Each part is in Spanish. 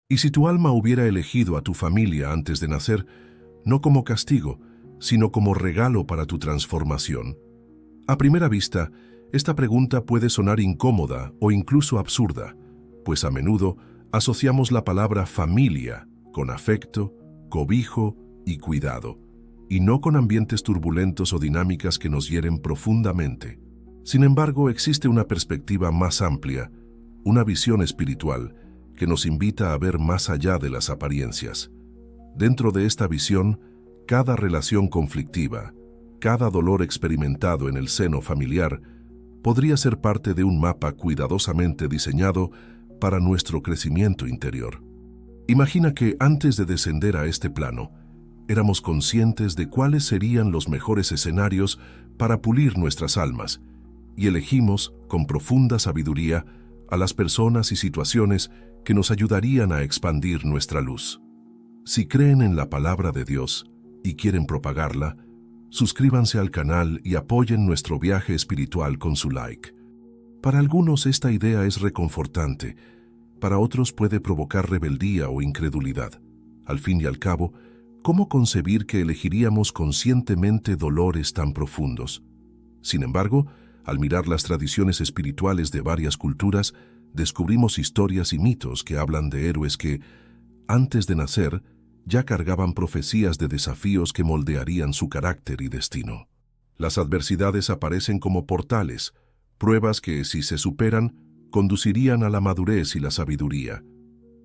Y si tu alma hubiera elegido a tu familia antes de nacer, no como castigo, sino como regalo para tu transformación. A primera vista, esta pregunta puede sonar incómoda o incluso absurda, pues a menudo asociamos la palabra familia con afecto, cobijo y cuidado, y no con ambientes turbulentos o dinámicas que nos hieren profundamente. Sin embargo, existe una perspectiva más amplia, una visión espiritual, que nos invita a ver más allá de las apariencias. Dentro de esta visión, cada relación conflictiva, cada dolor experimentado en el seno familiar, podría ser parte de un mapa cuidadosamente diseñado para nuestro crecimiento interior. Imagina que antes de descender a este plano, éramos conscientes de cuáles serían los mejores escenarios para pulir nuestras almas, y elegimos, con profunda sabiduría, a las personas y situaciones que nos ayudarían a expandir nuestra luz. Si creen en la palabra de Dios y quieren propagarla, suscríbanse al canal y apoyen nuestro viaje espiritual con su like. Para algunos esta idea es reconfortante, para otros puede provocar rebeldía o incredulidad. Al fin y al cabo, ¿cómo concebir que elegiríamos conscientemente dolores tan profundos? Sin embargo, al mirar las tradiciones espirituales de varias culturas, descubrimos historias y mitos que hablan de héroes que, antes de nacer, ya cargaban profecías de desafíos que moldearían su carácter y destino. Las adversidades aparecen como portales, pruebas que, si se superan, conducirían a la madurez y la sabiduría.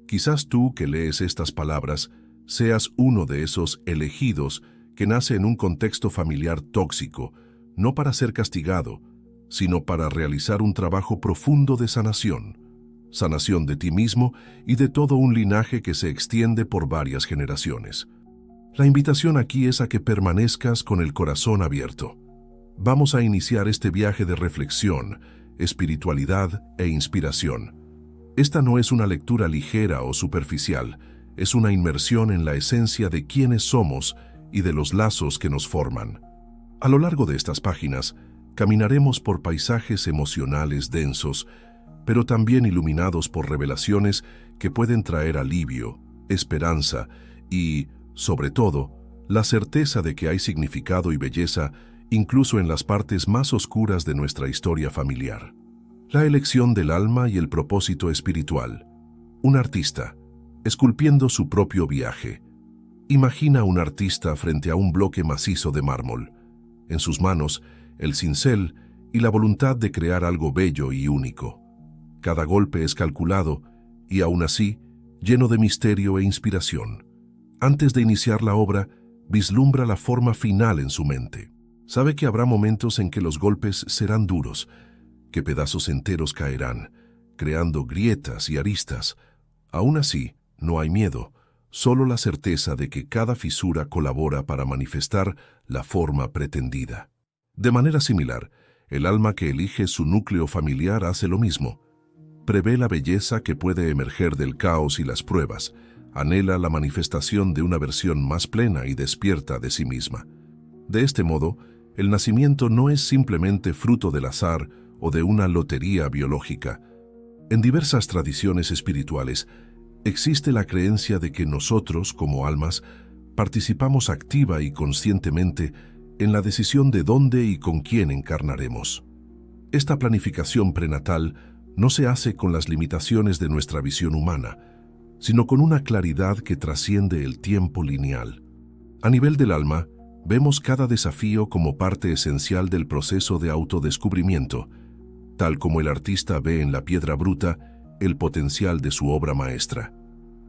Quizás tú, que lees estas palabras, seas uno de esos elegidos que nace en un contexto familiar tóxico, no para ser castigado, sino para realizar un trabajo profundo de sanación de ti mismo y de todo un linaje que se extiende por varias generaciones. La invitación aquí es a que permanezcas con el corazón abierto. Vamos a iniciar este viaje de reflexión, espiritualidad e inspiración. Esta no es una lectura ligera o superficial, es una inmersión en la esencia de quiénes somos y de los lazos que nos forman. A lo largo de estas páginas, caminaremos por paisajes emocionales densos, pero también iluminados por revelaciones que pueden traer alivio, esperanza y, sobre todo, la certeza de que hay significado y belleza incluso en las partes más oscuras de nuestra historia familiar. La elección del alma y el propósito espiritual. Un artista, esculpiendo su propio viaje. Imagina a un artista frente a un bloque macizo de mármol. En sus manos, el cincel y la voluntad de crear algo bello y único. Cada golpe es calculado y, aún así, lleno de misterio e inspiración. Antes de iniciar la obra, vislumbra la forma final en su mente. Sabe que habrá momentos en que los golpes serán duros, que pedazos enteros caerán, creando grietas y aristas. Aún así, no hay miedo, solo la certeza de que cada fisura colabora para manifestar la forma pretendida. De manera similar, el alma que elige su núcleo familiar hace lo mismo. Prevé la belleza que puede emerger del caos y las pruebas, anhela la manifestación de una versión más plena y despierta de sí misma. De este modo, el nacimiento no es simplemente fruto del azar o de una lotería biológica. En diversas tradiciones espirituales, existe la creencia de que nosotros, como almas, participamos activa y conscientemente en la decisión de dónde y con quién encarnaremos. Esta planificación prenatal no se hace con las limitaciones de nuestra visión humana, sino con una claridad que trasciende el tiempo lineal. A nivel del alma, vemos cada desafío como parte esencial del proceso de autodescubrimiento, tal como el artista ve en la piedra bruta el potencial de su obra maestra.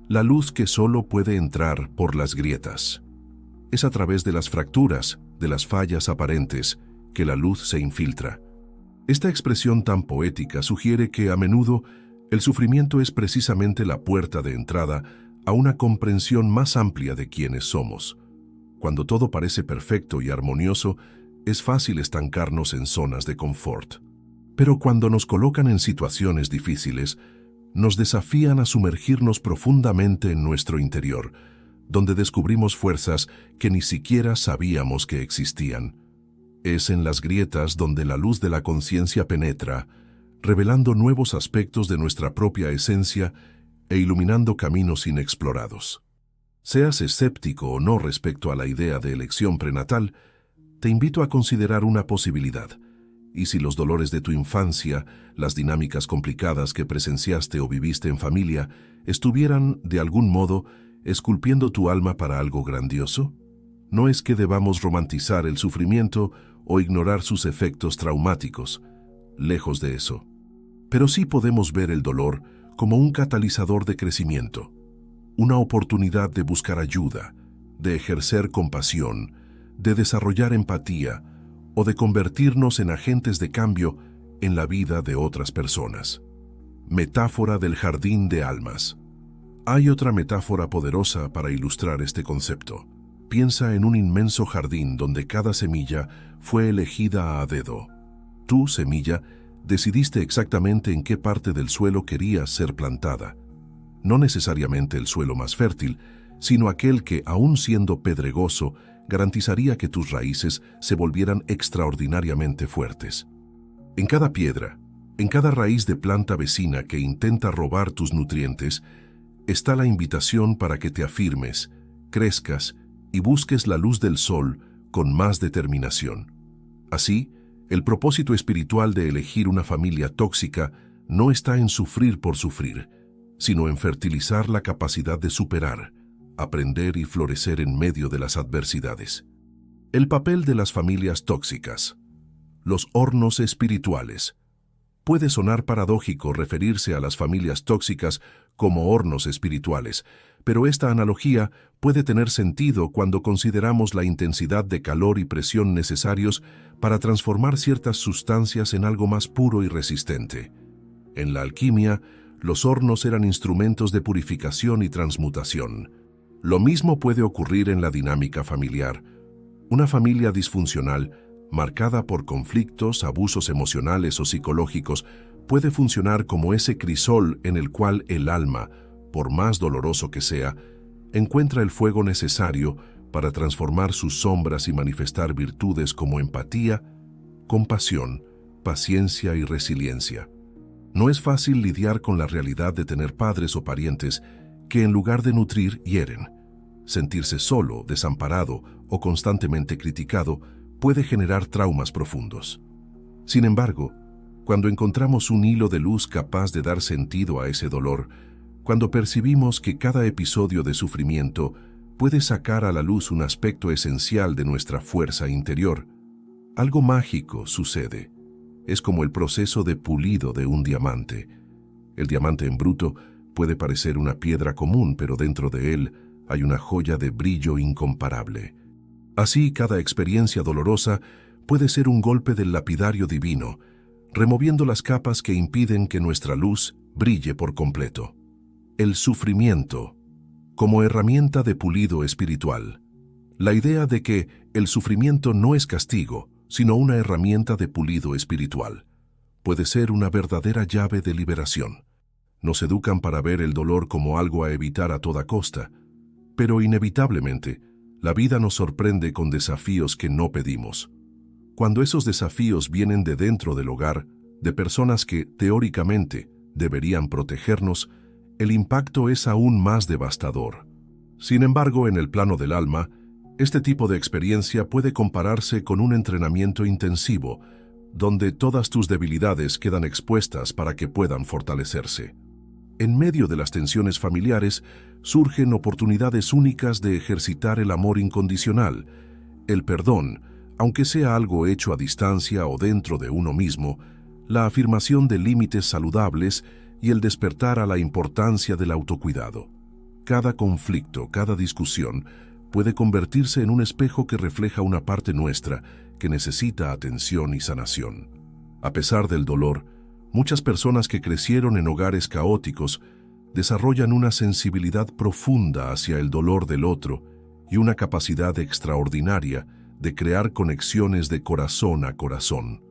La luz que solo puede entrar por las grietas. Es a través de las fracturas, de las fallas aparentes, que la luz se infiltra. Esta expresión tan poética sugiere que, a menudo, el sufrimiento es precisamente la puerta de entrada a una comprensión más amplia de quiénes somos. Cuando todo parece perfecto y armonioso, es fácil estancarnos en zonas de confort. Pero cuando nos colocan en situaciones difíciles, nos desafían a sumergirnos profundamente en nuestro interior, donde descubrimos fuerzas que ni siquiera sabíamos que existían. Es en las grietas donde la luz de la conciencia penetra, revelando nuevos aspectos de nuestra propia esencia e iluminando caminos inexplorados. Seas escéptico o no respecto a la idea de elección prenatal, te invito a considerar una posibilidad. Y si los dolores de tu infancia, las dinámicas complicadas que presenciaste o viviste en familia, estuvieran, de algún modo, esculpiendo tu alma para algo grandioso? No es que debamos romantizar el sufrimiento o ignorar sus efectos traumáticos, lejos de eso. Pero sí podemos ver el dolor como un catalizador de crecimiento, una oportunidad de buscar ayuda, de ejercer compasión, de desarrollar empatía o de convertirnos en agentes de cambio en la vida de otras personas. Metáfora del jardín de almas. Hay otra metáfora poderosa para ilustrar este concepto. Piensa en un inmenso jardín donde cada semilla fue elegida a dedo. Tú, semilla, decidiste exactamente en qué parte del suelo querías ser plantada. No necesariamente el suelo más fértil, sino aquel que, aun siendo pedregoso, garantizaría que tus raíces se volvieran extraordinariamente fuertes. En cada piedra, en cada raíz de planta vecina que intenta robar tus nutrientes, está la invitación para que te afirmes, crezcas y busques la luz del sol con más determinación. Así, el propósito espiritual de elegir una familia tóxica no está en sufrir por sufrir, sino en fertilizar la capacidad de superar, aprender y florecer en medio de las adversidades. El papel de las familias tóxicas. Los hornos espirituales. Puede sonar paradójico referirse a las familias tóxicas como hornos espirituales, pero esta analogía puede tener sentido cuando consideramos la intensidad de calor y presión necesarios para transformar ciertas sustancias en algo más puro y resistente. En la alquimia, los hornos eran instrumentos de purificación y transmutación. Lo mismo puede ocurrir en la dinámica familiar. Una familia disfuncional, marcada por conflictos, abusos emocionales o psicológicos, puede funcionar como ese crisol en el cual el alma, por más doloroso que sea, encuentra el fuego necesario para transformar sus sombras y manifestar virtudes como empatía, compasión, paciencia y resiliencia. No es fácil lidiar con la realidad de tener padres o parientes que en lugar de nutrir, hieren. Sentirse solo, desamparado o constantemente criticado puede generar traumas profundos. Sin embargo, cuando encontramos un hilo de luz capaz de dar sentido a ese dolor, cuando percibimos que cada episodio de sufrimiento puede sacar a la luz un aspecto esencial de nuestra fuerza interior, algo mágico sucede. Es como el proceso de pulido de un diamante. El diamante en bruto puede parecer una piedra común, pero dentro de él hay una joya de brillo incomparable. Así, cada experiencia dolorosa puede ser un golpe del lapidario divino, removiendo las capas que impiden que nuestra luz brille por completo. El sufrimiento, como herramienta de pulido espiritual. La idea de que el sufrimiento no es castigo, sino una herramienta de pulido espiritual, puede ser una verdadera llave de liberación. Nos educan para ver el dolor como algo a evitar a toda costa, pero inevitablemente, la vida nos sorprende con desafíos que no pedimos. Cuando esos desafíos vienen de dentro del hogar, de personas que, teóricamente, deberían protegernos, el impacto es aún más devastador. Sin embargo, en el plano del alma, este tipo de experiencia puede compararse con un entrenamiento intensivo, donde todas tus debilidades quedan expuestas para que puedan fortalecerse. En medio de las tensiones familiares, surgen oportunidades únicas de ejercitar el amor incondicional, el perdón, aunque sea algo hecho a distancia o dentro de uno mismo, la afirmación de límites saludables y el despertar a la importancia del autocuidado. Cada conflicto, cada discusión, puede convertirse en un espejo que refleja una parte nuestra que necesita atención y sanación. A pesar del dolor, muchas personas que crecieron en hogares caóticos desarrollan una sensibilidad profunda hacia el dolor del otro y una capacidad extraordinaria de crear conexiones de corazón a corazón.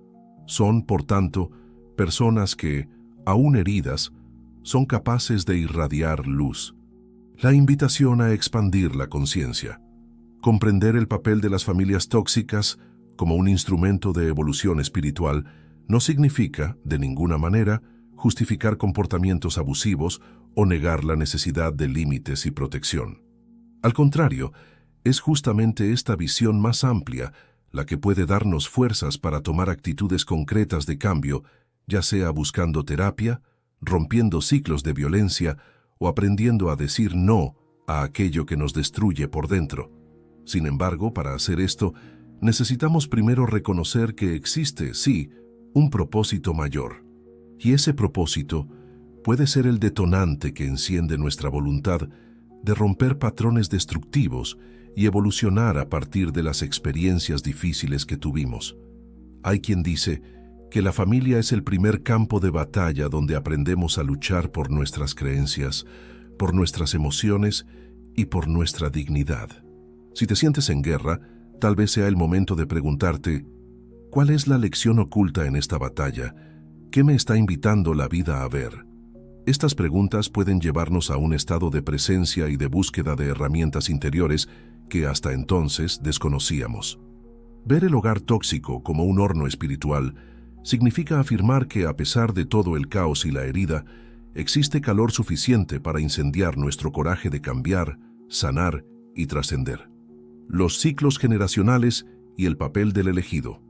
Son, por tanto, personas que, aún heridas, son capaces de irradiar luz. La invitación a expandir la conciencia. Comprender el papel de las familias tóxicas como un instrumento de evolución espiritual no significa, de ninguna manera, justificar comportamientos abusivos o negar la necesidad de límites y protección. Al contrario, es justamente esta visión más amplia la que puede darnos fuerzas para tomar actitudes concretas de cambio, ya sea buscando terapia, rompiendo ciclos de violencia o aprendiendo a decir no a aquello que nos destruye por dentro. Sin embargo, para hacer esto, necesitamos primero reconocer que existe, sí, un propósito mayor. Y ese propósito puede ser el detonante que enciende nuestra voluntad de romper patrones destructivos y evolucionar a partir de las experiencias difíciles que tuvimos. Hay quien dice que la familia es el primer campo de batalla donde aprendemos a luchar por nuestras creencias, por nuestras emociones y por nuestra dignidad. Si te sientes en guerra, tal vez sea el momento de preguntarte, ¿cuál es la lección oculta en esta batalla? ¿Qué me está invitando la vida a ver? Estas preguntas pueden llevarnos a un estado de presencia y de búsqueda de herramientas interiores que hasta entonces desconocíamos. Ver el hogar tóxico como un horno espiritual significa afirmar que a pesar de todo el caos y la herida, existe calor suficiente para incendiar nuestro coraje de cambiar, sanar y trascender. Los ciclos generacionales y el papel del elegido.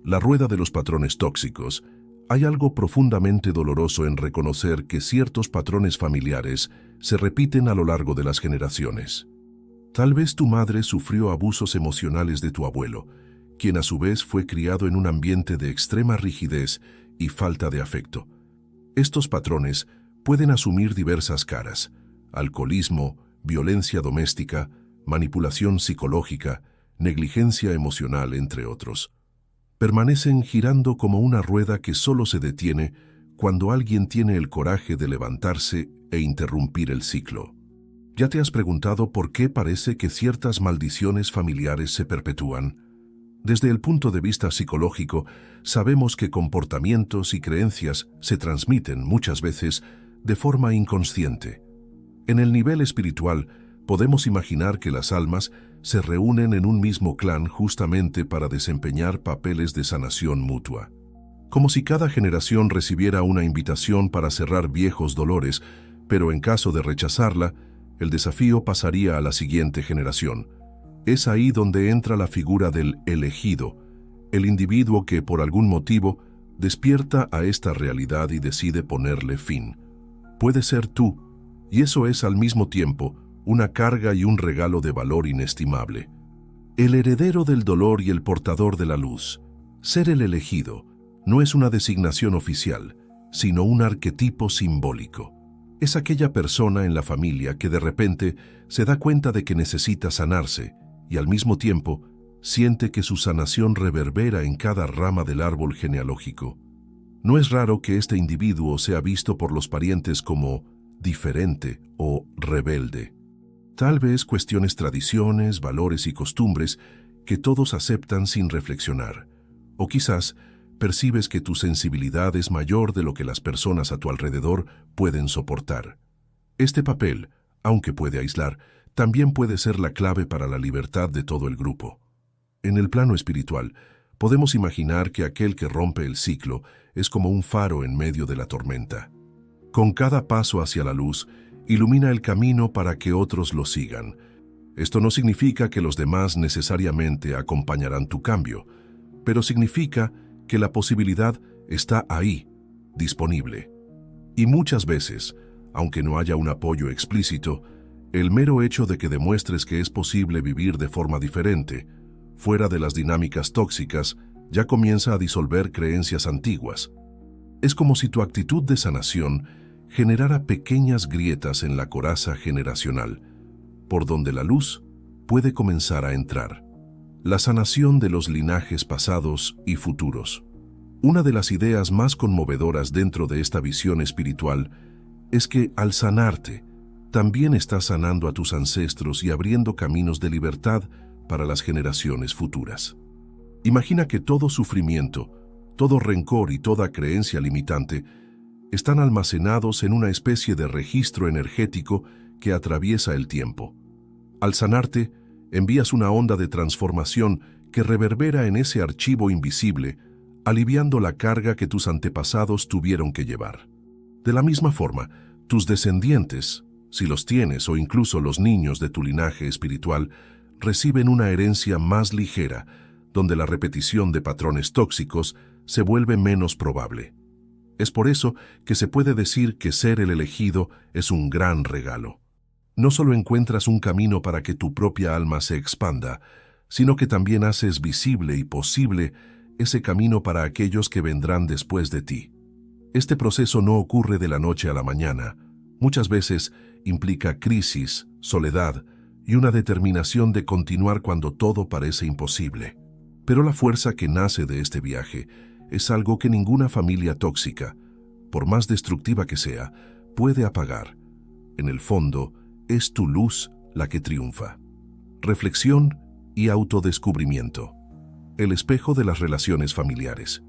La rueda de los patrones tóxicos. Hay algo profundamente doloroso en reconocer que ciertos patrones familiares se repiten a lo largo de las generaciones. Tal vez tu madre sufrió abusos emocionales de tu abuelo, quien a su vez fue criado en un ambiente de extrema rigidez y falta de afecto. Estos patrones pueden asumir diversas caras: alcoholismo, violencia doméstica, manipulación psicológica, negligencia emocional, entre otros. Permanecen girando como una rueda que solo se detiene cuando alguien tiene el coraje de levantarse e interrumpir el ciclo. ¿Ya te has preguntado por qué parece que ciertas maldiciones familiares se perpetúan? Desde el punto de vista psicológico, sabemos que comportamientos y creencias se transmiten muchas veces de forma inconsciente. En el nivel espiritual, podemos imaginar que las almas se reúnen en un mismo clan justamente para desempeñar papeles de sanación mutua. Como si cada generación recibiera una invitación para cerrar viejos dolores, pero en caso de rechazarla, el desafío pasaría a la siguiente generación. Es ahí donde entra la figura del elegido, el individuo que por algún motivo despierta a esta realidad y decide ponerle fin. Puede ser tú, y eso es al mismo tiempo una carga y un regalo de valor inestimable. El heredero del dolor y el portador de la luz. Ser el elegido no es una designación oficial, sino un arquetipo simbólico. Es aquella persona en la familia que de repente se da cuenta de que necesita sanarse y al mismo tiempo siente que su sanación reverbera en cada rama del árbol genealógico. No es raro que este individuo sea visto por los parientes como diferente o rebelde. Tal vez cuestiones tradiciones, valores y costumbres que todos aceptan sin reflexionar. O quizás percibes que tu sensibilidad es mayor de lo que las personas a tu alrededor pueden soportar. Este papel, aunque puede aislar, también puede ser la clave para la libertad de todo el grupo. En el plano espiritual, podemos imaginar que aquel que rompe el ciclo es como un faro en medio de la tormenta. Con cada paso hacia la luz, ilumina el camino para que otros lo sigan. Esto no significa que los demás necesariamente acompañarán tu cambio, pero significa que la posibilidad está ahí, disponible. Y muchas veces, aunque no haya un apoyo explícito, el mero hecho de que demuestres que es posible vivir de forma diferente, fuera de las dinámicas tóxicas, ya comienza a disolver creencias antiguas. Es como si tu actitud de sanación generara pequeñas grietas en la coraza generacional, por donde la luz puede comenzar a entrar. La sanación de los linajes pasados y futuros. Una de las ideas más conmovedoras dentro de esta visión espiritual es que al sanarte, también estás sanando a tus ancestros y abriendo caminos de libertad para las generaciones futuras. Imagina que todo sufrimiento, todo rencor y toda creencia limitante están almacenados en una especie de registro energético que atraviesa el tiempo. Al sanarte, envías una onda de transformación que reverbera en ese archivo invisible, aliviando la carga que tus antepasados tuvieron que llevar. De la misma forma, Tus descendientes, si los tienes, o incluso los niños de tu linaje espiritual, reciben una herencia más ligera, donde la repetición de patrones tóxicos se vuelve menos probable. Es por eso que se puede decir que ser el elegido es un gran regalo. No solo encuentras un camino para que tu propia alma se expanda, sino que también haces visible y posible ese camino para aquellos que vendrán después de ti. Este proceso no ocurre de la noche a la mañana. Muchas veces implica crisis, soledad y una determinación de continuar cuando todo parece imposible. Pero la fuerza que nace de este viaje es algo que ninguna familia tóxica, por más destructiva que sea, puede apagar. En el fondo, es tu luz la que triunfa. Reflexión y autodescubrimiento. El espejo de las relaciones familiares.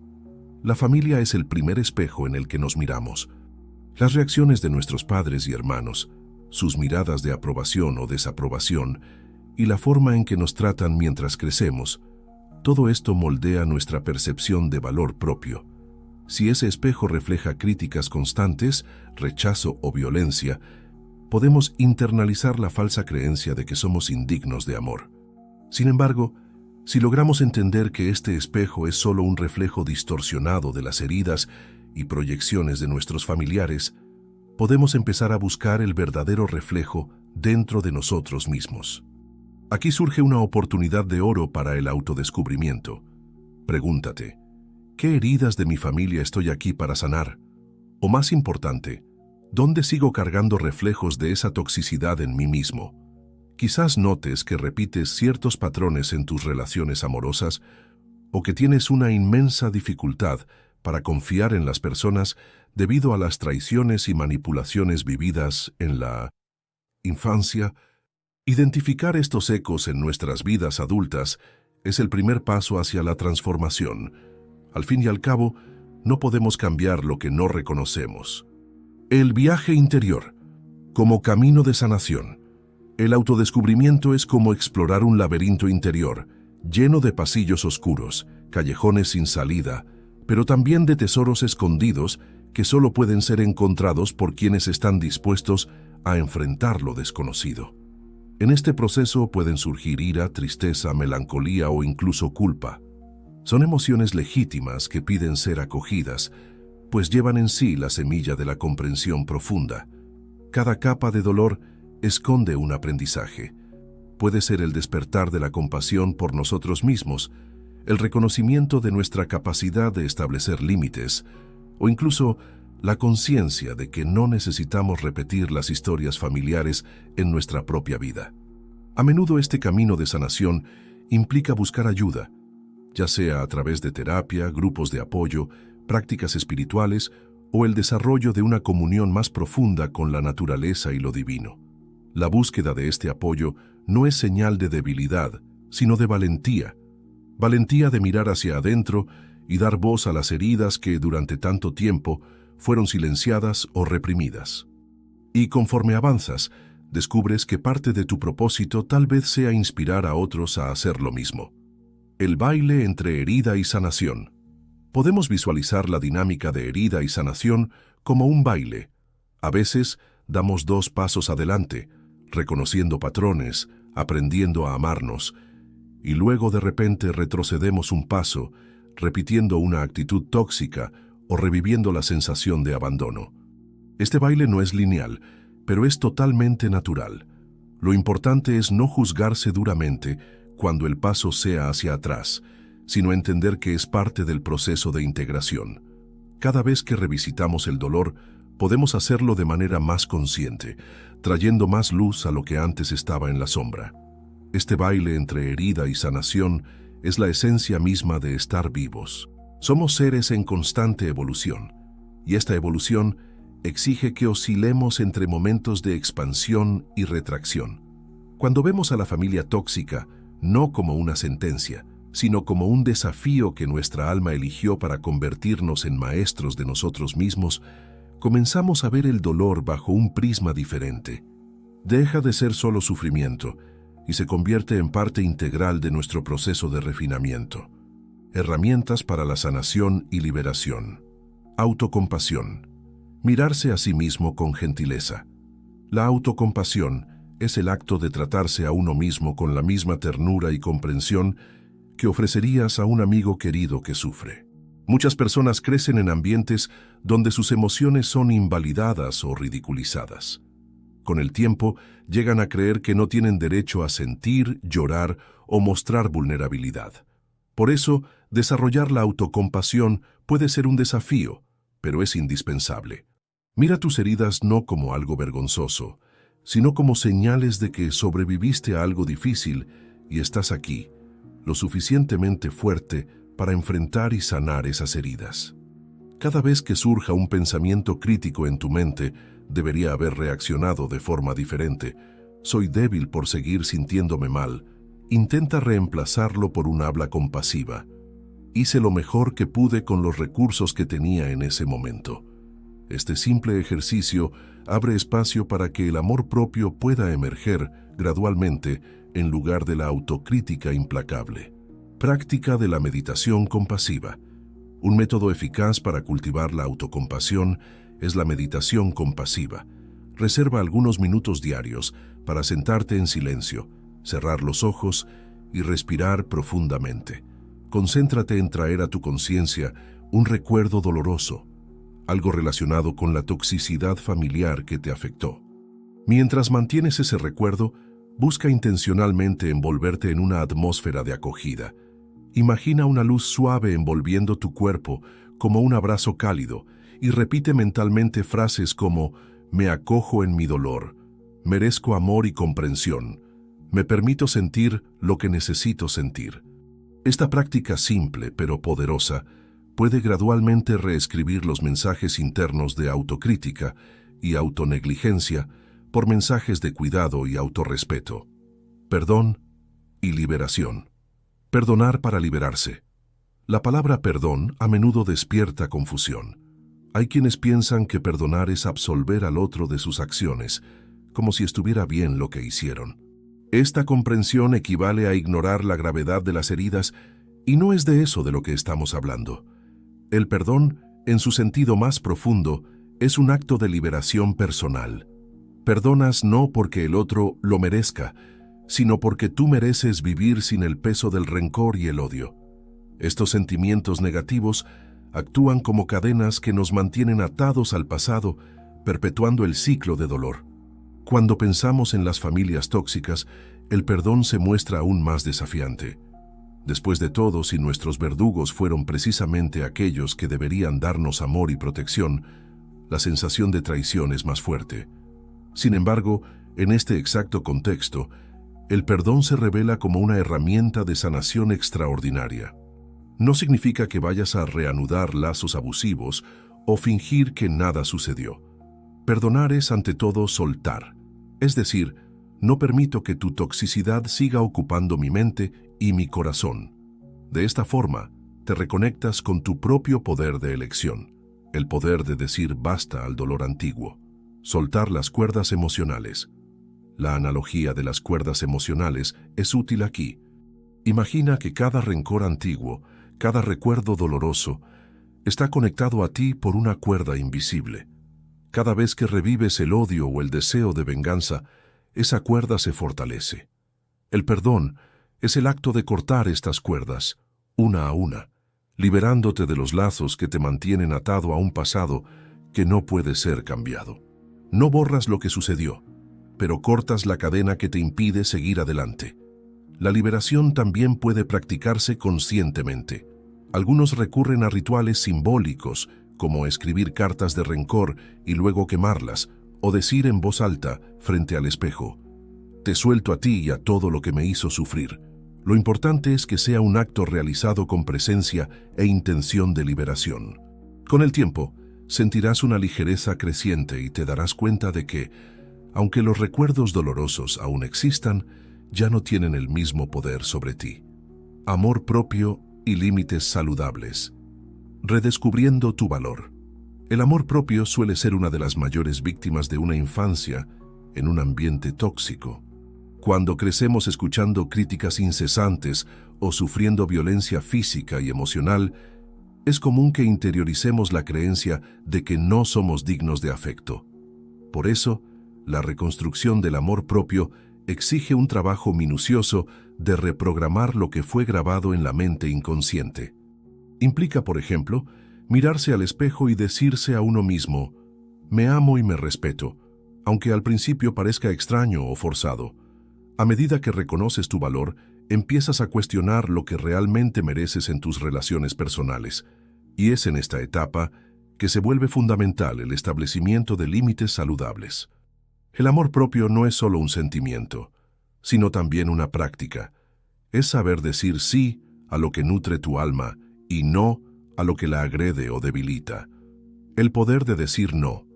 La familia es el primer espejo en el que nos miramos. Las reacciones de nuestros padres y hermanos, sus miradas de aprobación o desaprobación, y la forma en que nos tratan mientras crecemos, todo esto moldea nuestra percepción de valor propio. Si ese espejo refleja críticas constantes, rechazo o violencia, podemos internalizar la falsa creencia de que somos indignos de amor. Sin embargo, si logramos entender que este espejo es solo un reflejo distorsionado de las heridas y proyecciones de nuestros familiares, podemos empezar a buscar el verdadero reflejo dentro de nosotros mismos. Aquí surge una oportunidad de oro para el autodescubrimiento. Pregúntate, ¿qué heridas de mi familia estoy aquí para sanar? O más importante, ¿dónde sigo cargando reflejos de esa toxicidad en mí mismo? Quizás notes que repites ciertos patrones en tus relaciones amorosas o que tienes una inmensa dificultad para confiar en las personas debido a las traiciones y manipulaciones vividas en la infancia. Identificar estos ecos en nuestras vidas adultas es el primer paso hacia la transformación. Al fin y al cabo, no podemos cambiar lo que no reconocemos. El viaje interior, como camino de sanación. El autodescubrimiento es como explorar un laberinto interior, lleno de pasillos oscuros, callejones sin salida, pero también de tesoros escondidos que solo pueden ser encontrados por quienes están dispuestos a enfrentar lo desconocido. En este proceso pueden surgir ira, tristeza, melancolía o incluso culpa. Son emociones legítimas que piden ser acogidas, pues llevan en sí la semilla de la comprensión profunda. Cada capa de dolor esconde un aprendizaje. Puede ser el despertar de la compasión por nosotros mismos, el reconocimiento de nuestra capacidad de establecer límites, o incluso la conciencia de que no necesitamos repetir las historias familiares en nuestra propia vida. A menudo este camino de sanación implica buscar ayuda, ya sea a través de terapia, grupos de apoyo, prácticas espirituales o el desarrollo de una comunión más profunda con la naturaleza y lo divino. La búsqueda de este apoyo no es señal de debilidad, sino de valentía. Valentía de mirar hacia adentro y dar voz a las heridas que durante tanto tiempo fueron silenciadas o reprimidas. Y conforme avanzas, descubres que parte de tu propósito tal vez sea inspirar a otros a hacer lo mismo. El baile entre herida y sanación. Podemos visualizar la dinámica de herida y sanación como un baile. A veces damos 2 pasos adelante, reconociendo patrones, aprendiendo a amarnos, y luego de repente retrocedemos un paso, repitiendo una actitud tóxica o reviviendo la sensación de abandono. Este baile no es lineal, pero es totalmente natural. Lo importante es no juzgarse duramente cuando el paso sea hacia atrás, sino entender que es parte del proceso de integración. Cada vez que revisitamos el dolor, podemos hacerlo de manera más consciente, trayendo más luz a lo que antes estaba en la sombra. Este baile entre herida y sanación es la esencia misma de estar vivos. Somos seres en constante evolución, y esta evolución exige que oscilemos entre momentos de expansión y retracción. Cuando vemos a la familia tóxica, no como una sentencia, sino como un desafío que nuestra alma eligió para convertirnos en maestros de nosotros mismos, comenzamos a ver el dolor bajo un prisma diferente. Deja de ser solo sufrimiento y se convierte en parte integral de nuestro proceso de refinamiento. Herramientas para la sanación y liberación. Autocompasión. Mirarse a sí mismo con gentileza. La autocompasión es el acto de tratarse a uno mismo con la misma ternura y comprensión que ofrecerías a un amigo querido que sufre. Muchas personas crecen en ambientes donde sus emociones son invalidadas o ridiculizadas. Con el tiempo, llegan a creer que no tienen derecho a sentir, llorar o mostrar vulnerabilidad. Por eso, desarrollar la autocompasión puede ser un desafío, pero es indispensable. Mira tus heridas no como algo vergonzoso, sino como señales de que sobreviviste a algo difícil y estás aquí, lo suficientemente fuerte para enfrentar y sanar esas heridas. Cada vez que surja un pensamiento crítico en tu mente, debería haber reaccionado de forma diferente. Soy débil por seguir sintiéndome mal. Intenta reemplazarlo por un habla compasiva. Hice lo mejor que pude con los recursos que tenía en ese momento. Este simple ejercicio abre espacio para que el amor propio pueda emerger gradualmente en lugar de la autocrítica implacable. Práctica de la meditación compasiva. Un método eficaz para cultivar la autocompasión es la meditación compasiva. Reserva algunos minutos diarios para sentarte en silencio, cerrar los ojos y respirar profundamente. Concéntrate en traer a tu conciencia un recuerdo doloroso, algo relacionado con la toxicidad familiar que te afectó. Mientras mantienes ese recuerdo, busca intencionalmente envolverte en una atmósfera de acogida. Imagina una luz suave envolviendo tu cuerpo como un abrazo cálido y repite mentalmente frases como «Me acojo en mi dolor», «Merezco amor y comprensión», «Me permito sentir lo que necesito sentir». Esta práctica simple pero poderosa puede gradualmente reescribir los mensajes internos de autocrítica y autonegligencia por mensajes de cuidado y autorrespeto. Perdón y liberación. Perdonar para liberarse. La palabra perdón a menudo despierta confusión. Hay quienes piensan que perdonar es absolver al otro de sus acciones, como si estuviera bien lo que hicieron. Esta comprensión equivale a ignorar la gravedad de las heridas y no es de eso de lo que estamos hablando. El perdón, en su sentido más profundo, es un acto de liberación personal. Perdonas no porque el otro lo merezca, sino porque tú mereces vivir sin el peso del rencor y el odio. Estos sentimientos negativos actúan como cadenas que nos mantienen atados al pasado, perpetuando el ciclo de dolor. Cuando pensamos en las familias tóxicas, el perdón se muestra aún más desafiante. Después de todo, si nuestros verdugos fueron precisamente aquellos que deberían darnos amor y protección, la sensación de traición es más fuerte. Sin embargo, en este exacto contexto, el perdón se revela como una herramienta de sanación extraordinaria. No significa que vayas a reanudar lazos abusivos o fingir que nada sucedió. Perdonar es ante todo soltar, es decir, no permito que tu toxicidad siga ocupando mi mente y mi corazón. De esta forma, te reconectas con tu propio poder de elección, el poder de decir basta al dolor antiguo, soltar las cuerdas emocionales. La analogía de las cuerdas emocionales es útil aquí. Imagina que cada rencor antiguo, cada recuerdo doloroso, está conectado a ti por una cuerda invisible. Cada vez que revives el odio o el deseo de venganza, esa cuerda se fortalece. El perdón es el acto de cortar estas cuerdas, una a una, liberándote de los lazos que te mantienen atado a un pasado que no puede ser cambiado. No borras lo que sucedió, pero cortas la cadena que te impide seguir adelante. La liberación también puede practicarse conscientemente. Algunos recurren a rituales simbólicos, como escribir cartas de rencor y luego quemarlas, o decir en voz alta, frente al espejo, «Te suelto a ti y a todo lo que me hizo sufrir». Lo importante es que sea un acto realizado con presencia e intención de liberación. Con el tiempo, sentirás una ligereza creciente y te darás cuenta de que, aunque los recuerdos dolorosos aún existan, ya no tienen el mismo poder sobre ti. Amor propio y límites saludables. Redescubriendo tu valor. El amor propio suele ser una de las mayores víctimas de una infancia en un ambiente tóxico. Cuando crecemos escuchando críticas incesantes o sufriendo violencia física y emocional, Es común que interioricemos la creencia de que no somos dignos de afecto. Por eso, la reconstrucción del amor propio exige un trabajo minucioso de reprogramar lo que fue grabado en la mente inconsciente. Implica, por ejemplo, mirarse al espejo y decirse a uno mismo: me amo y me respeto, aunque al principio parezca extraño o forzado. A medida que reconoces tu valor, empiezas a cuestionar lo que realmente mereces en tus relaciones personales. Y es en esta etapa que se vuelve fundamental el establecimiento de límites saludables. El amor propio no es solo un sentimiento, sino también una práctica. Es saber decir sí a lo que nutre tu alma y no a lo que la agrede o debilita. El poder de decir no.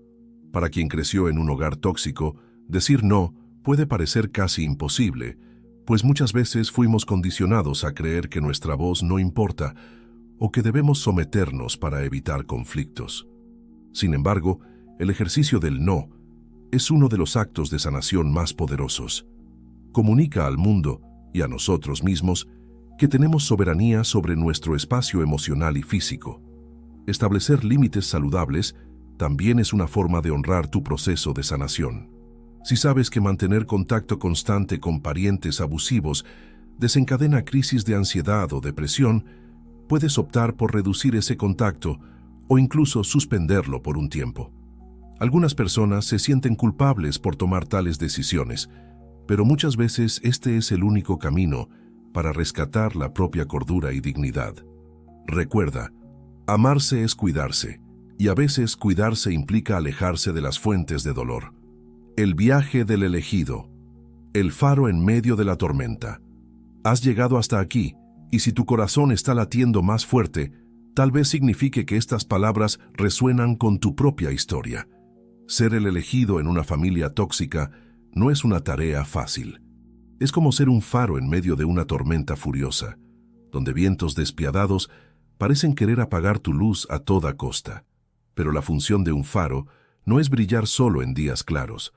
Para quien creció en un hogar tóxico, decir no puede parecer casi imposible, pues muchas veces fuimos condicionados a creer que nuestra voz no importa o que debemos someternos para evitar conflictos. Sin embargo, el ejercicio del no es uno de los actos de sanación más poderosos. Comunica al mundo y a nosotros mismos que tenemos soberanía sobre nuestro espacio emocional y físico. Establecer límites saludables también es una forma de honrar tu proceso de sanación. Si sabes que mantener contacto constante con parientes abusivos desencadena crisis de ansiedad o depresión, puedes optar por reducir ese contacto o incluso suspenderlo por un tiempo. Algunas personas se sienten culpables por tomar tales decisiones, pero muchas veces este es el único camino para rescatar la propia cordura y dignidad. Recuerda, amarse es cuidarse, y a veces cuidarse implica alejarse de las fuentes de dolor. El viaje del elegido, el faro en medio de la tormenta. Has llegado hasta aquí, y si tu corazón está latiendo más fuerte, tal vez signifique que estas palabras resuenan con tu propia historia. Ser el elegido en una familia tóxica no es una tarea fácil. Es como ser un faro en medio de una tormenta furiosa, donde vientos despiadados parecen querer apagar tu luz a toda costa. Pero la función de un faro no es brillar solo en días claros.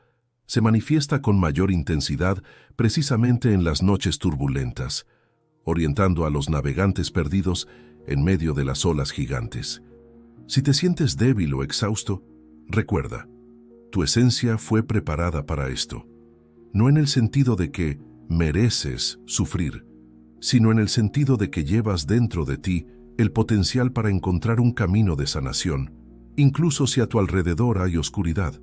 Se manifiesta con mayor intensidad precisamente en las noches turbulentas, orientando a los navegantes perdidos en medio de las olas gigantes. Si te sientes débil o exhausto, recuerda, tu esencia fue preparada para esto. No en el sentido de que mereces sufrir, sino en el sentido de que llevas dentro de ti el potencial para encontrar un camino de sanación, incluso si a tu alrededor hay oscuridad.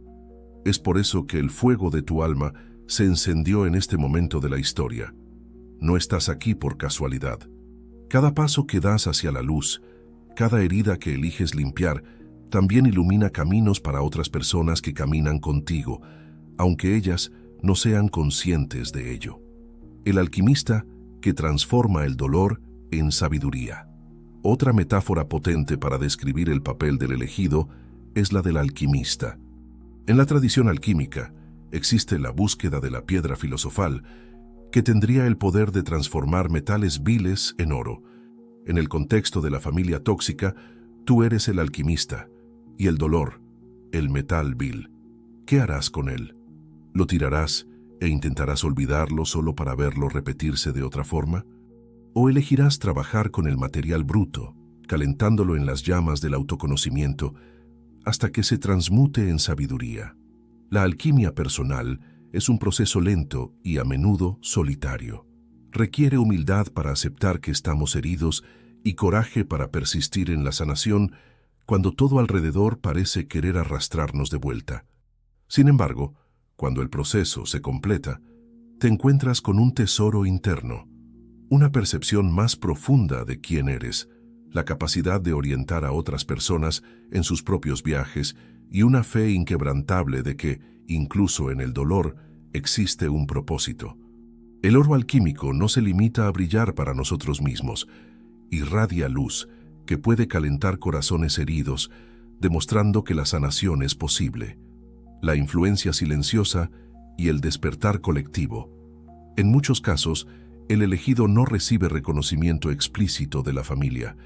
Es por eso que el fuego de tu alma se encendió en este momento de la historia. No estás aquí por casualidad. Cada paso que das hacia la luz, cada herida que eliges limpiar, también ilumina caminos para otras personas que caminan contigo, aunque ellas no sean conscientes de ello. El alquimista que transforma el dolor en sabiduría. Otra metáfora potente para describir el papel del elegido es la del alquimista. En la tradición alquímica existe la búsqueda de la piedra filosofal, que tendría el poder de transformar metales viles en oro. En el contexto de la familia tóxica, tú eres el alquimista, y el dolor, el metal vil. ¿Qué harás con él? ¿Lo tirarás e intentarás olvidarlo solo para verlo repetirse de otra forma? ¿O elegirás trabajar con el material bruto, calentándolo en las llamas del autoconocimiento, hasta que se transmute en sabiduría? La alquimia personal es un proceso lento y a menudo solitario. Requiere humildad para aceptar que estamos heridos y coraje para persistir en la sanación cuando todo alrededor parece querer arrastrarnos de vuelta. Sin embargo, cuando el proceso se completa, te encuentras con un tesoro interno, una percepción más profunda de quién eres, la capacidad de orientar a otras personas en sus propios viajes y una fe inquebrantable de que, incluso en el dolor, existe un propósito. El oro alquímico no se limita a brillar para nosotros mismos, irradia luz que puede calentar corazones heridos, demostrando que la sanación es posible. La influencia silenciosa y el despertar colectivo. En muchos casos, el elegido no recibe reconocimiento explícito de la familia.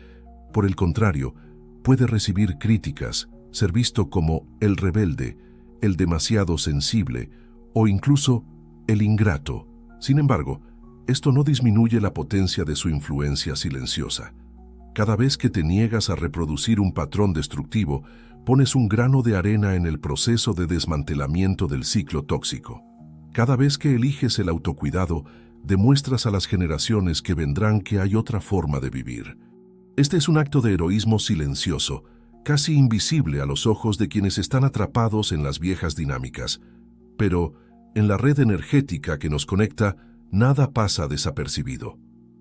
Por el contrario, puede recibir críticas, ser visto como el rebelde, el demasiado sensible o incluso el ingrato. Sin embargo, esto no disminuye la potencia de su influencia silenciosa. Cada vez que te niegas a reproducir un patrón destructivo, pones un grano de arena en el proceso de desmantelamiento del ciclo tóxico. Cada vez que eliges el autocuidado, demuestras a las generaciones que vendrán que hay otra forma de vivir. Este es un acto de heroísmo silencioso, casi invisible a los ojos de quienes están atrapados en las viejas dinámicas. Pero, en la red energética que nos conecta, nada pasa desapercibido.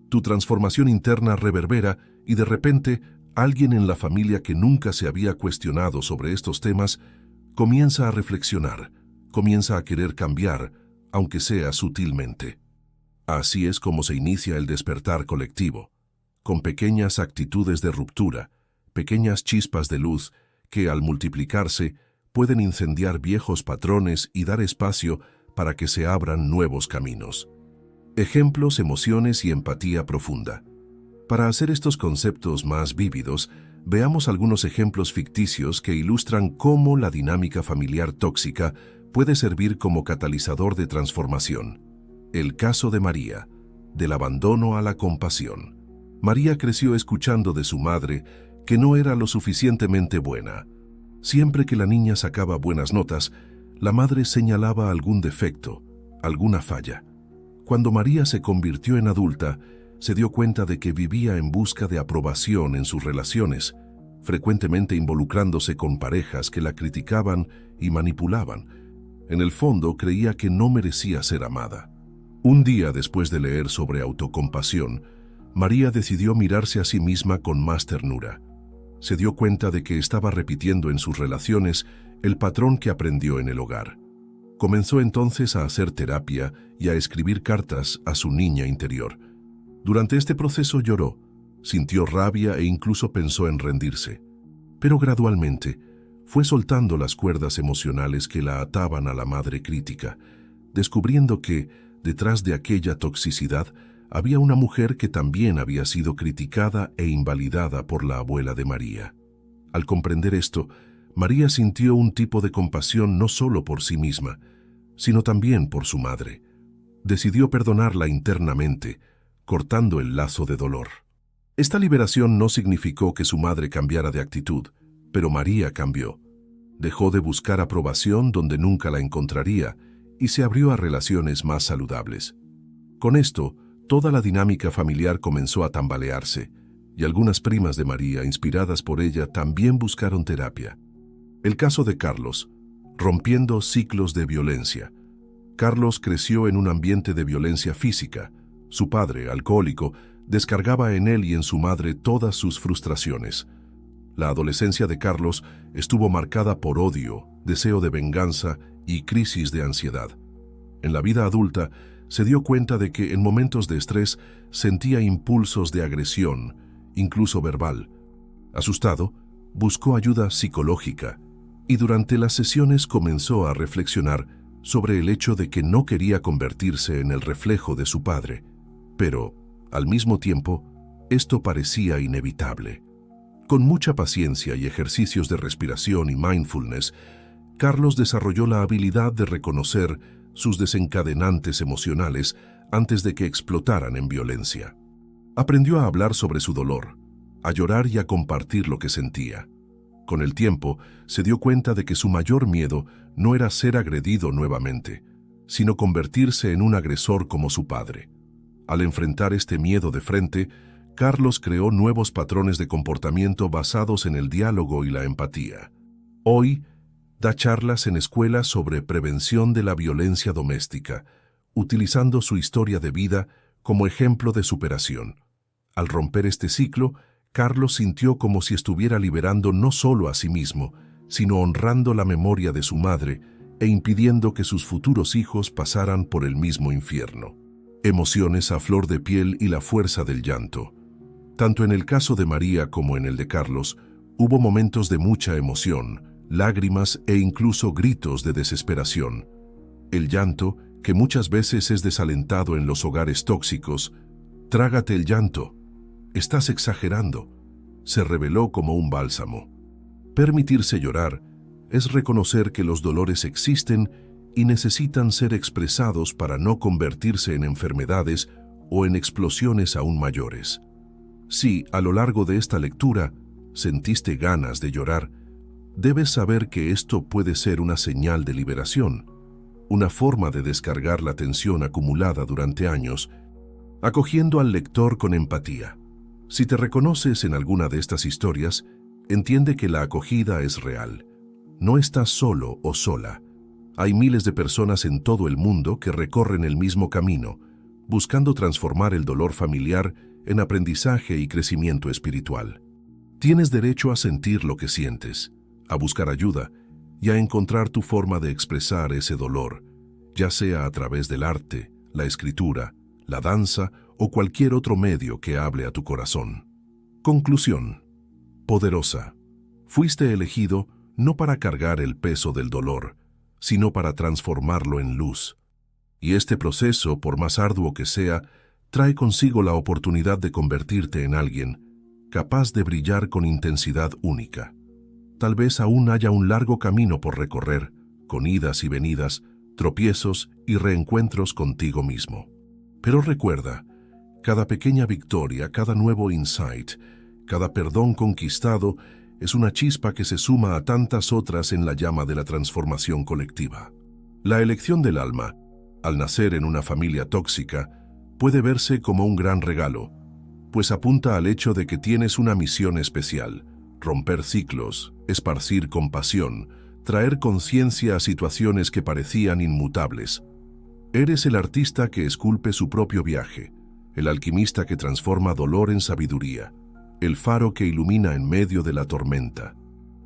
Tu transformación interna reverbera y de repente, alguien en la familia que nunca se había cuestionado sobre estos temas, comienza a reflexionar, comienza a querer cambiar, aunque sea sutilmente. Así es como se inicia el despertar colectivo, con pequeñas actitudes de ruptura, pequeñas chispas de luz que, al multiplicarse, pueden incendiar viejos patrones y dar espacio para que se abran nuevos caminos. Ejemplos, emociones y empatía profunda. Para hacer estos conceptos más vívidos, veamos algunos ejemplos ficticios que ilustran cómo la dinámica familiar tóxica puede servir como catalizador de transformación. El caso de María, del abandono a la compasión. María creció escuchando de su madre que no era lo suficientemente buena. Siempre que la niña sacaba buenas notas, la madre señalaba algún defecto, alguna falla. Cuando María se convirtió en adulta, se dio cuenta de que vivía en busca de aprobación en sus relaciones, frecuentemente involucrándose con parejas que la criticaban y manipulaban. En el fondo creía que no merecía ser amada. Un día después de leer sobre autocompasión, María decidió mirarse a sí misma con más ternura. Se dio cuenta de que estaba repitiendo en sus relaciones el patrón que aprendió en el hogar. Comenzó entonces a hacer terapia y a escribir cartas a su niña interior. Durante este proceso lloró, sintió rabia e incluso pensó en rendirse. Pero gradualmente fue soltando las cuerdas emocionales que la ataban a la madre crítica, descubriendo que, detrás de aquella toxicidad, había una mujer que también había sido criticada e invalidada por la abuela de María. Al comprender esto, María sintió un tipo de compasión no solo por sí misma, sino también por su madre. Decidió perdonarla internamente, cortando el lazo de dolor. Esta liberación no significó que su madre cambiara de actitud, pero María cambió. Dejó de buscar aprobación donde nunca la encontraría y se abrió a relaciones más saludables. Con esto, toda la dinámica familiar comenzó a tambalearse, y algunas primas de María, inspiradas por ella, también buscaron terapia. El caso de Carlos, rompiendo ciclos de violencia. Carlos creció en un ambiente de violencia física. Su padre, alcohólico, descargaba en él y en su madre todas sus frustraciones. La adolescencia de Carlos estuvo marcada por odio, deseo de venganza y crisis de ansiedad. En la vida adulta, se dio cuenta de que en momentos de estrés sentía impulsos de agresión, incluso verbal. Asustado, buscó ayuda psicológica y durante las sesiones comenzó a reflexionar sobre el hecho de que no quería convertirse en el reflejo de su padre. Pero, al mismo tiempo, esto parecía inevitable. Con mucha paciencia y ejercicios de respiración y mindfulness, Carlos desarrolló la habilidad de reconocer sus desencadenantes emocionales antes de que explotaran en violencia. Aprendió a hablar sobre su dolor, a llorar y a compartir lo que sentía. Con el tiempo, se dio cuenta de que su mayor miedo no era ser agredido nuevamente, sino convertirse en un agresor como su padre. Al enfrentar este miedo de frente, Carlos creó nuevos patrones de comportamiento basados en el diálogo y la empatía. Hoy, da charlas en escuelas sobre prevención de la violencia doméstica, utilizando su historia de vida como ejemplo de superación. Al romper este ciclo, Carlos sintió como si estuviera liberando no solo a sí mismo, sino honrando la memoria de su madre e impidiendo que sus futuros hijos pasaran por el mismo infierno. Emociones a flor de piel y la fuerza del llanto. Tanto en el caso de María como en el de Carlos, hubo momentos de mucha emoción, lágrimas e incluso gritos de desesperación. El llanto, que muchas veces es desalentado en los hogares tóxicos, «Trágate el llanto, estás exagerando», se reveló como un bálsamo. Permitirse llorar es reconocer que los dolores existen y necesitan ser expresados para no convertirse en enfermedades o en explosiones aún mayores. Si, a lo largo de esta lectura, sentiste ganas de llorar, debes saber que esto puede ser una señal de liberación, una forma de descargar la tensión acumulada durante años, acogiendo al lector con empatía. Si te reconoces en alguna de estas historias, entiende que la acogida es real. No estás solo o sola. Hay miles de personas en todo el mundo que recorren el mismo camino, buscando transformar el dolor familiar en aprendizaje y crecimiento espiritual. Tienes derecho a sentir lo que sientes, a buscar ayuda y a encontrar tu forma de expresar ese dolor, ya sea a través del arte, la escritura, la danza o cualquier otro medio que hable a tu corazón. Conclusión. Poderosa. Fuiste elegido no para cargar el peso del dolor, sino para transformarlo en luz. Y este proceso, por más arduo que sea, trae consigo la oportunidad de convertirte en alguien capaz de brillar con intensidad única. Tal vez aún haya un largo camino por recorrer, con idas y venidas, tropiezos y reencuentros contigo mismo. Pero recuerda, cada pequeña victoria, cada nuevo insight, cada perdón conquistado es una chispa que se suma a tantas otras en la llama de la transformación colectiva. La elección del alma, al nacer en una familia tóxica, puede verse como un gran regalo, pues apunta al hecho de que tienes una misión especial: romper ciclos, esparcir compasión, traer conciencia a situaciones que parecían inmutables. Eres el artista que esculpe su propio viaje, el alquimista que transforma dolor en sabiduría, el faro que ilumina en medio de la tormenta.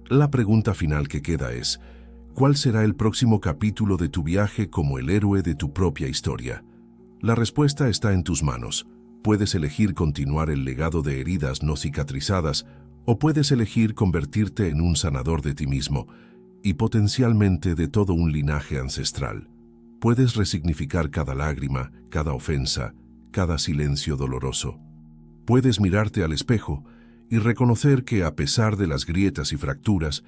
La pregunta final que queda es: ¿cuál será el próximo capítulo de tu viaje como el héroe de tu propia historia? La respuesta está en tus manos. Puedes elegir continuar el legado de heridas no cicatrizadas, o puedes elegir convertirte en un sanador de ti mismo y potencialmente de todo un linaje ancestral. Puedes resignificar cada lágrima, cada ofensa, cada silencio doloroso. Puedes mirarte al espejo y reconocer que, a pesar de las grietas y fracturas,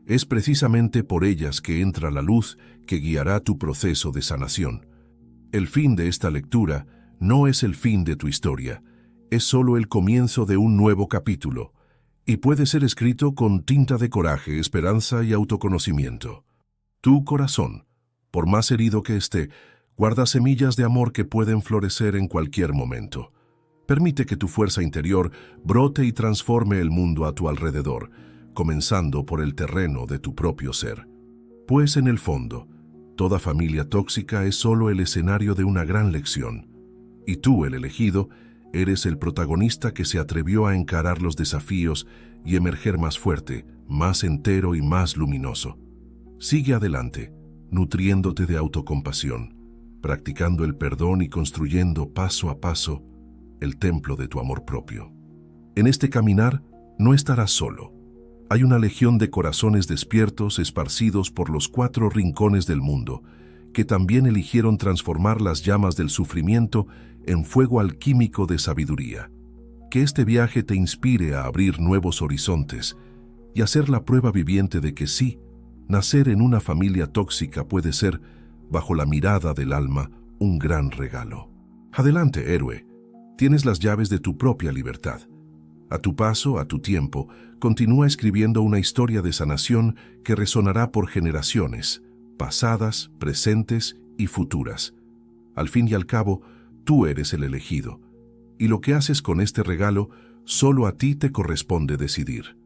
es precisamente por ellas que entra la luz que guiará tu proceso de sanación. El fin de esta lectura no es el fin de tu historia, es solo el comienzo de un nuevo capítulo, y puede ser escrito con tinta de coraje, esperanza y autoconocimiento. Tu corazón, por más herido que esté, guarda semillas de amor que pueden florecer en cualquier momento. Permite que tu fuerza interior brote y transforme el mundo a tu alrededor, comenzando por el terreno de tu propio ser. Pues en el fondo, toda familia tóxica es solo el escenario de una gran lección. Y tú, el elegido, eres el protagonista que se atrevió a encarar los desafíos y emerger más fuerte, más entero y más luminoso. Sigue adelante, nutriéndote de autocompasión, practicando el perdón y construyendo paso a paso el templo de tu amor propio. En este caminar no estarás solo. Hay una legión de corazones despiertos esparcidos por los 4 rincones del mundo, que también eligieron transformar las llamas del sufrimiento en fuego alquímico de sabiduría. Que este viaje te inspire a abrir nuevos horizontes y a ser la prueba viviente de que sí, nacer en una familia tóxica puede ser, bajo la mirada del alma, un gran regalo. Adelante, héroe. Tienes las llaves de tu propia libertad. A tu paso, a tu tiempo, continúa escribiendo una historia de sanación que resonará por generaciones, pasadas, presentes y futuras. Al fin y al cabo, tú eres el elegido, y lo que haces con este regalo, solo a ti te corresponde decidir.